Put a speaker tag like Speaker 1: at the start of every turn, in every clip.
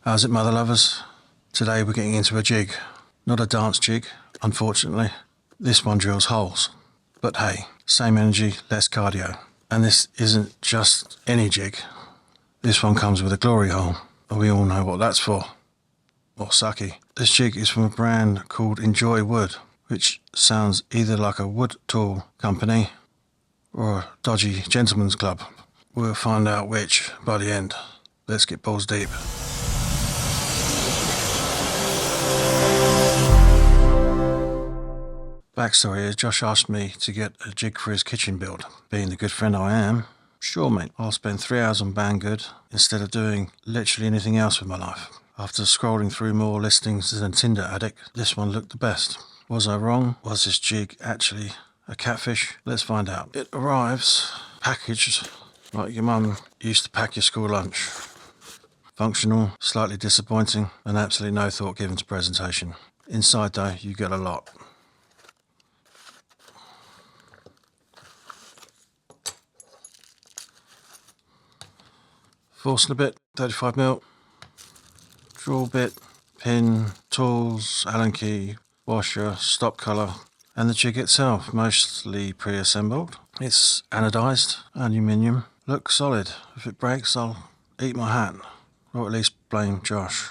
Speaker 1: How's it, mother lovers? Today we're getting into a jig. Not a dance jig, unfortunately. This one drills holes. But hey, same energy, less cardio. And this isn't just any jig. This one comes with a glory hole, and we all know what that's for. Or sucky. This jig is from a brand called Enjoy Wood, which sounds either like a wood tool company or a dodgy gentleman's club. We'll find out which by the end. Let's get balls deep. Backstory is Josh asked me to get a jig for his kitchen build. Being the good friend I am, sure mate, I'll spend 3 hours on Banggood instead of doing literally anything else with my life. After scrolling through more listings than Tinder addict, this one looked the best. Was I wrong? Was this jig actually a catfish? Let's find out. It arrives packaged like your mum used to pack your school lunch. Functional, slightly disappointing, and absolutely no thought given to presentation. Inside though, you get a lot. Force bit, 35mm, draw bit, pin, tools, Allen key, washer, stop colour, and the jig itself, mostly pre-assembled. It's anodised, aluminium, looks solid. If it breaks, I'll eat my hat, or at least blame Josh.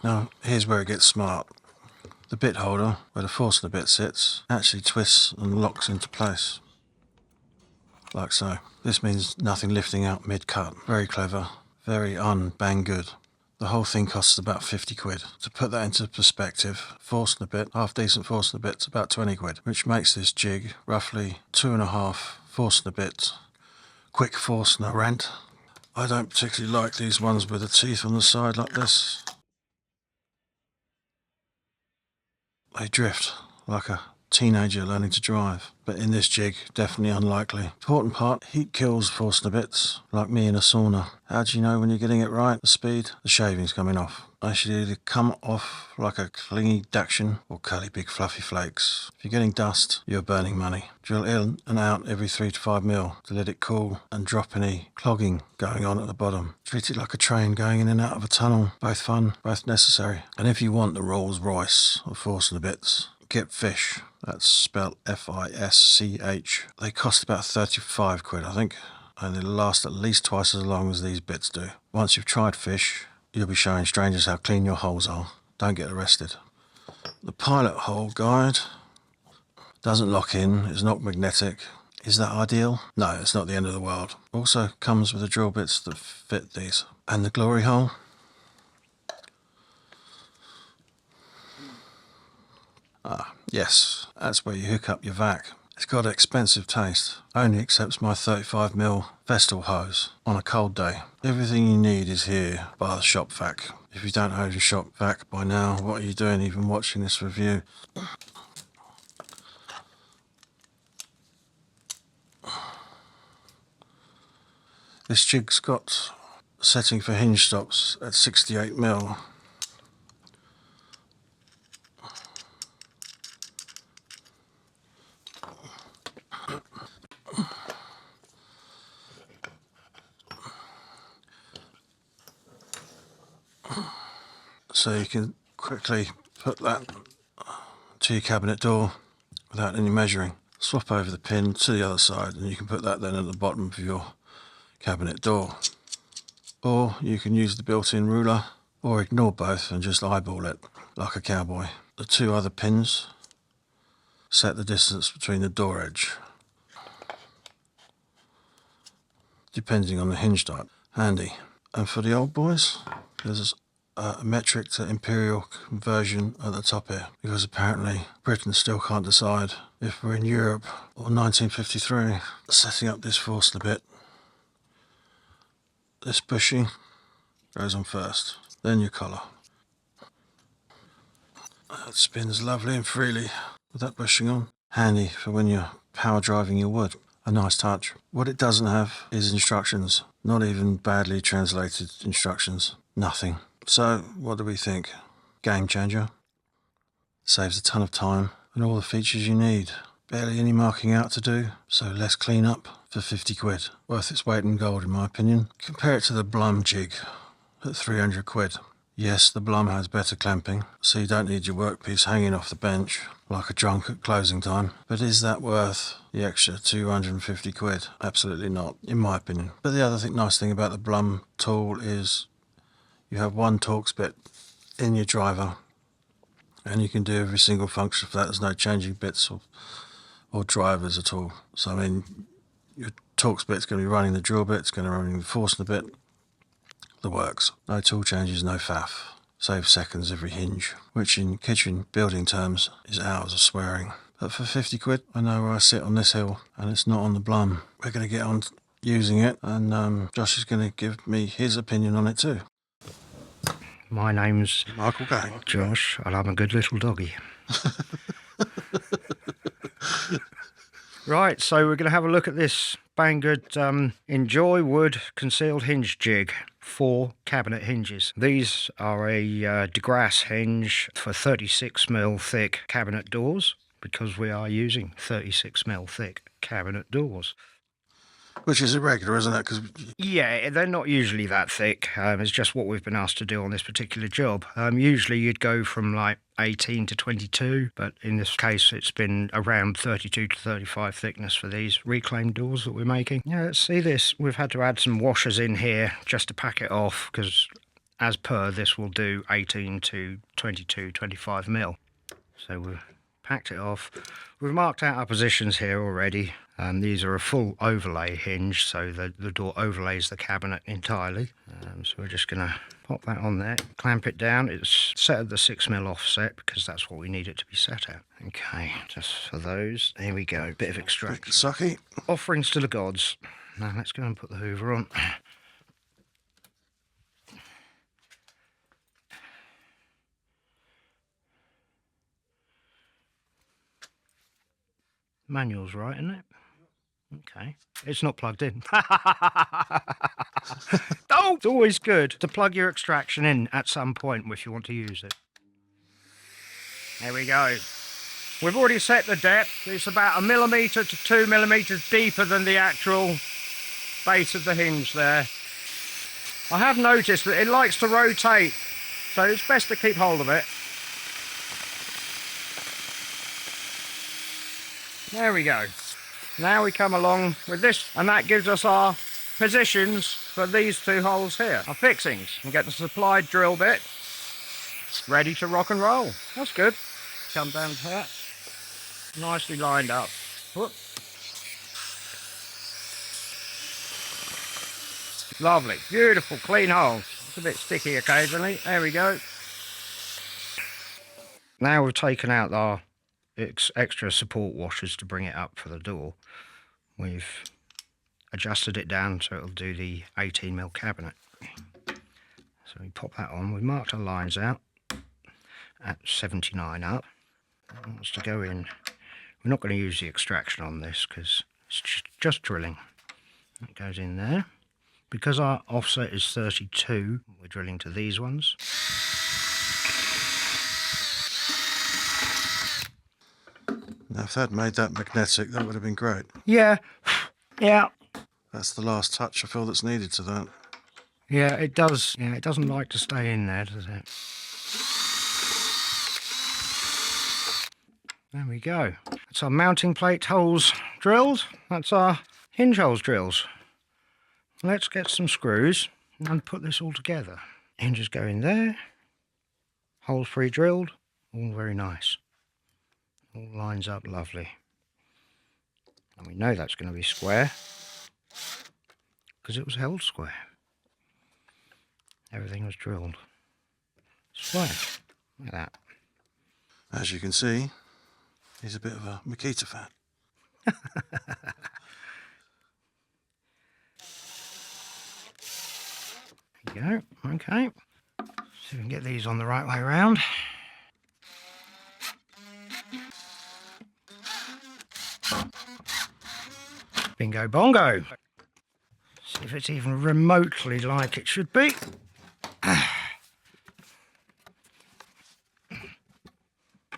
Speaker 1: Now, here's where it gets smart. The bit holder, where the force of the bit sits, actually twists and locks into place. Like so. This means nothing lifting out mid-cut. Very clever, very un-Banggood. The whole thing costs about 50 quid. To put that into perspective, force and a bit, half decent force and a bit's about 20 quid, which makes this jig roughly 2.5 force and a bit, quick force and a rent. I don't particularly like these ones with the teeth on the side like this. They drift like a teenager learning to drive, but in this jig, definitely unlikely. Important part, heat kills force and a bits, like me in a sauna. How do you know when you're getting it right? The speed, the shaving's coming off. They should either come off like a clingy Daction or curly big fluffy flakes. If you're getting dust, you're burning money. Drill in and out every 3 to 5 mil to let it cool and drop any clogging going on at the bottom. Treat it like a train going in and out of a tunnel. Both fun, both necessary. And if you want the Rolls Royce of force and a bits, get fish. That's spelled F-I-S-C-H. They cost about 35 quid, I think, and they'll last at least twice as long as these bits do. Once you've tried fish, you'll be showing strangers how clean your holes are. Don't get arrested. The pilot hole guide doesn't lock in, it's not magnetic. Is that ideal? No, it's not the end of the world. Also comes with the drill bits that fit these. And the glory hole. Yes, that's where you hook up your vac. It's got an expensive taste. Only accepts my 35mm Vestal hose on a cold day. Everything you need is here by the shop vac. If you don't own your shop vac by now, what are you doing even watching this review? This jig's got a setting for hinge stops at 68mm. So you can quickly put that to your cabinet door without any measuring. Swap over the pin to the other side and you can put that then at the bottom of your cabinet door. Or you can use the built-in ruler or ignore both and just eyeball it like a cowboy. The two other pins set the distance between the door edge, depending on the hinge type. Handy. And for the old boys, there's a metric to imperial conversion at the top here, because apparently Britain still can't decide if we're in Europe or 1953. Setting up this force a bit. This bushing goes on first, then your collar. That spins lovely and freely with that bushing on. Handy for when you're power driving your wood. A nice touch. What it doesn't have is instructions. Not even badly translated instructions. Nothing. So, what do we think? Game changer? Saves a ton of time and all the features you need. Barely any marking out to do, so less cleanup for 50 quid. Worth its weight in gold in my opinion. Compare it to the Blum jig at 300 quid. Yes, the Blum has better clamping, so you don't need your workpiece hanging off the bench like a drunk at closing time. But is that worth the extra 250 quid? Absolutely not, in my opinion. But the other nice thing about the Blum tool is you have one Torx bit in your driver and you can do every single function for that. There's no changing bits or drivers at all. So I mean, your Torx bit's going to be running the drill bit, it's going to be running the Forstner bit, the works. No tool changes, no faff. Save seconds every hinge, which in kitchen building terms is hours of swearing. But for 50 quid, I know where I sit on this hill, and it's not on the Blum. We're going to get on using it, and Josh is going to give me his opinion on it too.
Speaker 2: My name's
Speaker 1: Michael Gay.
Speaker 2: Josh, and I'm a good little doggy. Right, so we're going to have a look at this Banggood Enjoy Wood Concealed Hinge Jig. 4 cabinet hinges. These are a DeGrasse hinge for 36mm thick cabinet doors, because we are using 36mm thick cabinet doors.
Speaker 1: Which is irregular, isn't it?
Speaker 2: Yeah, they're not usually that thick. It's just what we've been asked to do on this particular job. Usually you'd go from like 18 to 22, but in this case it's been around 32 to 35 thickness for these reclaimed doors that we're making. Yeah, let's see this. We've had to add some washers in here just to pack it off, because as per this will do 18 to 22, 25mm. So we've packed it off. We've marked out our positions here already. These are a full overlay hinge, so the door overlays the cabinet entirely. So we're just going to pop that on there, clamp it down. It's set at the 6mm offset because that's what we need it to be set at. Okay, just for those. Here we go, bit of extraction.
Speaker 1: Sucky.
Speaker 2: Offerings to the gods. Now let's go and put the hoover on. Manual's right, isn't it? Okay. It's not plugged in. Oh, it's always good to plug your extraction in at some point if you want to use it. There we go. We've already set the depth. It's about 1mm to 2mm deeper than the actual base of the hinge there. I have noticed that it likes to rotate, so it's best to keep hold of it. There we go. Now we come along with this, and that gives us our positions for these 2 holes here, our fixings. We get the supplied drill bit ready to rock and roll. That's good. Come down to that. Nicely lined up. Whoop. Lovely, beautiful, clean hole. It's a bit sticky occasionally. There we go. Now we've taken out our extra support washers to bring it up for the door. We've adjusted it down so it'll do the 18mm cabinet. So we pop that on. We've marked our lines out at 79 up. It wants to go in. We're not going to use the extraction on this because it's just drilling. It goes in there. Because our offset is 32, we're drilling to these ones.
Speaker 1: Now, if they'd made that magnetic, that would have been great.
Speaker 2: Yeah, yeah.
Speaker 1: That's the last touch I feel that's needed to that.
Speaker 2: Yeah, it does. Yeah, it doesn't like to stay in there, does it? There we go. That's our mounting plate holes drilled. That's our hinge holes drilled. Let's get some screws and put this all together. Hinges go in there. Holes pre-drilled. All very nice. All lines up lovely. And we know that's going to be square because it was held square. Everything was drilled square. Look at that.
Speaker 1: As you can see, he's a bit of a Makita fan.
Speaker 2: There you go. Okay. So we can get these on the right way around. Bingo bongo. See if it's even remotely like it should be.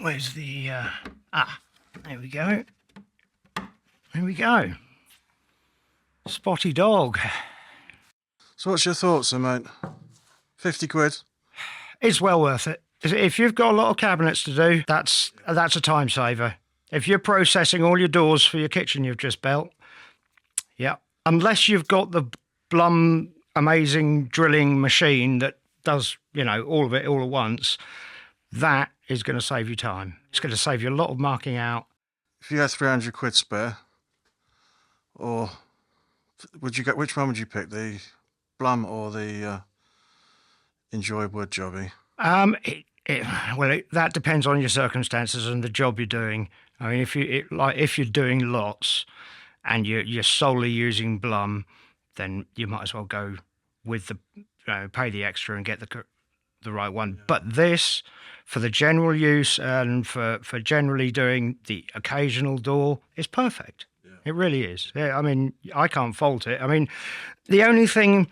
Speaker 2: Where's the... there we go. There we go. Spotty dog.
Speaker 1: So what's your thoughts then, mate? 50 quid?
Speaker 2: It's well worth it. If you've got a lot of cabinets to do, that's a time saver. If you're processing all your doors for your kitchen you've just built, yeah. Unless you've got the Blum amazing drilling machine that does, all of it all at once, that is going to save you time. It's going to save you a lot of marking out.
Speaker 1: If you had 300 quid spare, or which one would you pick, the Blum or the Enjoy Wood jobby?
Speaker 2: That depends on your circumstances and the job you're doing. I mean, if you're doing lots and you're solely using Blum, then you might as well go with pay the extra and get the right one. But this, for the general use and for generally doing the occasional door, is perfect. Yeah. It really is. Yeah, I mean, I can't fault it. I mean, the only thing...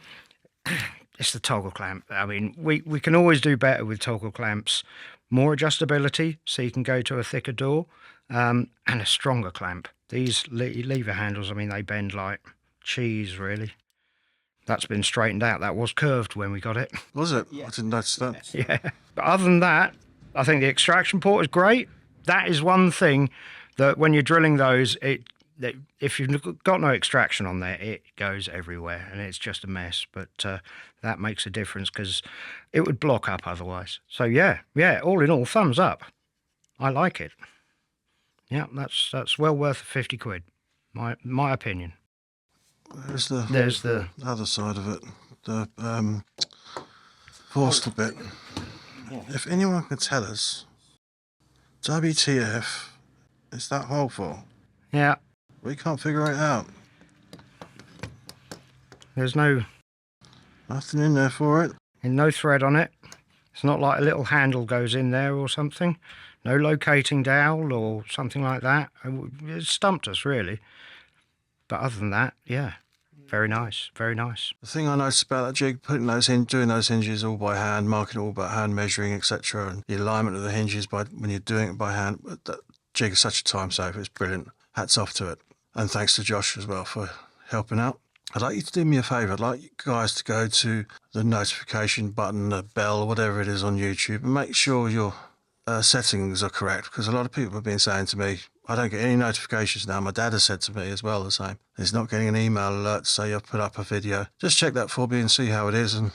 Speaker 2: It's the toggle clamp. I mean, we can always do better with toggle clamps. More adjustability, so you can go to a thicker door, and a stronger clamp. These lever handles, I mean, they bend like cheese, really. That's been straightened out. That was curved when we got it.
Speaker 1: Was it? Yeah. I didn't notice that.
Speaker 2: Yeah. But other than that, I think the extraction port is great. That is one thing that when you're drilling those, if you've got no extraction on there, it goes everywhere and it's just a mess. But that makes a difference because it would block up otherwise. So yeah, all in all, thumbs up. I like it. Yeah, that's well worth 50 quid, my opinion.
Speaker 1: There's the other side of it, the Forstner bit. If anyone can tell us, WTF is that hole for?
Speaker 2: Yeah.
Speaker 1: We can't figure it out.
Speaker 2: There's
Speaker 1: nothing in there for it.
Speaker 2: And no thread on it. It's not like a little handle goes in there or something. No locating dowel or something like that. It stumped us, really. But other than that, yeah, very nice, very nice.
Speaker 1: The thing I noticed about that jig, doing those hinges all by hand, marking all by hand, measuring, etc., and the alignment of the hinges when you're doing it by hand, that jig is such a time saver. It's brilliant. Hats off to it. And thanks to Josh as well for helping out. I'd like you to do me a favour. I'd like you guys to go to the notification button, the bell, whatever it is on YouTube, and make sure your settings are correct, because a lot of people have been saying to me, I don't get any notifications now. My dad has said to me as well the same. He's not getting an email alert to say you've put up a video. Just check that for me and see how it is, and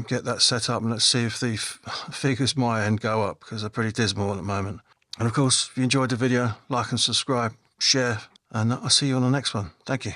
Speaker 1: get that set up, and let's see if the figures my end go up, because they're pretty dismal at the moment. And of course, if you enjoyed the video, like and subscribe, share, and I'll see you on the next one. Thank you.